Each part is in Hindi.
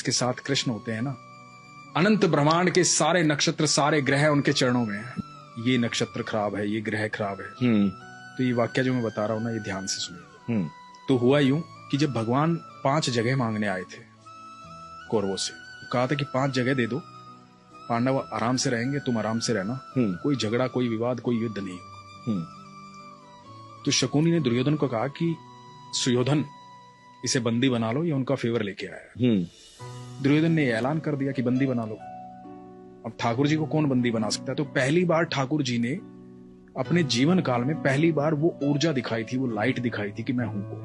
के साथ कृष्ण होते हैं ना, अनंत ब्रह्मांड के सारे नक्षत्र सारे ग्रह उनके चरणों में हैं। ये नक्षत्र खराब है, ये ग्रह खराब है। तो ये वाक्य जो मैं बता रहा हूं ना, ये ध्यान से सुनिए। तो हुआ यूं कि जब भगवान 5 जगह मांगने आए थे कौरवों से, कहा था कि 5 जगह दे दो, पांडव आराम से रहेंगे, तुम आराम से रहना, कोई झगड़ा कोई विवाद कोई युद्ध नहीं। तो शकुनी ने दुर्योधन को कहा कि सुयोधन इसे बंदी बना लो, ये उनका फेवर लेके आया है। दुर्योधन ने ऐलान कर दिया कि बंदी बना लो। अब ठाकुर जी को कौन बंदी बना सकता है? तो पहली बार ठाकुर जी ने अपने जीवन काल में पहली बार वो ऊर्जा दिखाई थी, वो लाइट दिखाई थी कि मैं हूं को।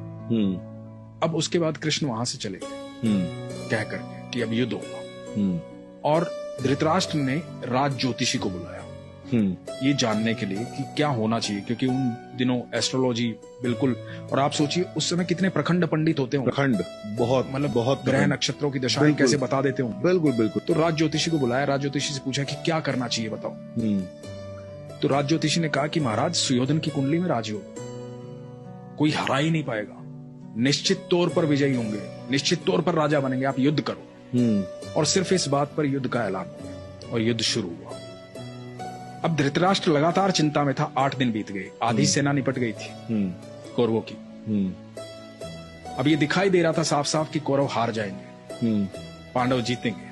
अब उसके बाद कृष्ण वहां से चले गए कह करके कि अब युद्ध होगा। और धृतराष्ट्र ने राज ज्योतिषी को बुलाया ये जानने के लिए कि क्या होना चाहिए, क्योंकि उन दिनों एस्ट्रोलॉजी बिल्कुल, और आप सोचिए उस समय कितने प्रखंड पंडित होते हैं, प्रखंड बहुत, मतलब बहुत ग्रह नक्षत्रों की दशाएं कैसे बता देते होंगे। बिल्कुल बिल्कुल। तो राज ज्योतिषी को बुलाया, राज ज्योतिषी से पूछा कि क्या करना चाहिए बताओ। तो राज ज्योतिषी ने कहा कि महाराज सुयोधन की कुंडली में राजयोग, कोई हरा ही नहीं पाएगा, निश्चित तौर पर विजयी होंगे, निश्चित तौर पर राजा बनेंगे, आप युद्ध करो। और सिर्फ इस बात पर युद्ध का ऐलान हुआ और युद्ध शुरू हुआ। अब धृतराष्ट्र लगातार चिंता में था। 8 दिन बीत गए, आधी सेना निपट गई थी कौरवों की। अब ये दिखाई दे रहा था साफ साफ कि कौरव हार जाएंगे, पांडव जीतेंगे।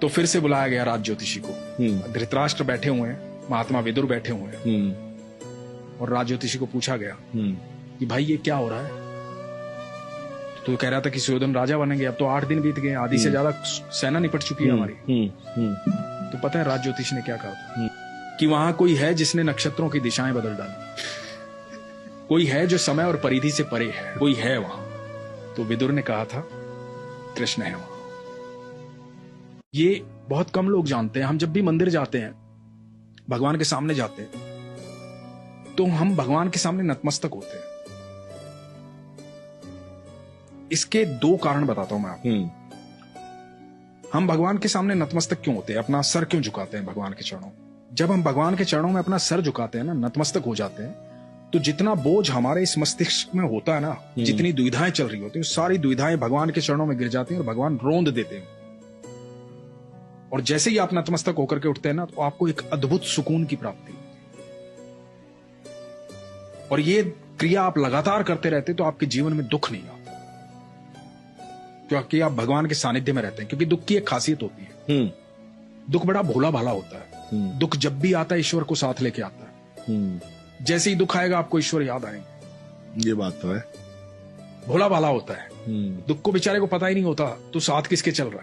तो फिर से बुलाया गया राज ज्योतिषी को। धृतराष्ट्र बैठे हुए हैं, महात्मा विदुर बैठे हुए हैं, और राज ज्योतिषी को पूछा गया कि भाई ये क्या हो रहा है? तो कह रहा था कि सुयोधन राजा बनेंगे। अब तो 8 दिन बीत गए, आधी से ज्यादा सेना निपट चुकी है हमारी। तो पता है राज ज्योतिषी ने क्या कहा था? कि वहां कोई है जिसने नक्षत्रों की दिशाएं बदल डाली, कोई है जो समय और परिधि से परे है, कोई है वहां। तो विदुर ने कहा था कृष्ण है वहां। ये बहुत कम लोग जानते हैं। हम जब भी मंदिर जाते हैं, भगवान के सामने जाते हैं, तो हम भगवान के सामने नतमस्तक होते हैं। इसके 2 कारण बताता हूं मैं आपको। हम भगवान के सामने नतमस्तक क्यों होते हैं, अपना सर क्यों झुकाते हैं भगवान के चरणों? जब हम भगवान के चरणों में अपना सर झुकाते हैं ना, नतमस्तक हो जाते हैं, तो जितना बोझ हमारे इस मस्तिष्क में होता है ना, जितनी दुविधाएं चल रही होती हैं, सारी दुविधाएं भगवान के चरणों में गिर जाती हैं और भगवान रोंद देते हैं। और जैसे ही आप नतमस्तक होकर के उठते हैं ना, तो आपको एक अद्भुत सुकून की प्राप्ति होती है। और ये क्रिया आप लगातार करते रहते तो आपके जीवन में दुख नहीं आता, क्योंकि आप भगवान के सानिध्य में रहते हैं। क्योंकि दुख की एक खासियत होती है, दुख बड़ा भोला भाला होता है। दुख जब भी आता है ईश्वर को साथ लेके आता है। जैसे ही दुख आएगा आपको ईश्वर याद आएंगे। ये बात तो है। भोला भाला होता है। दुख को बेचारे को पता ही नहीं होता तो साथ किसके चल रहा है।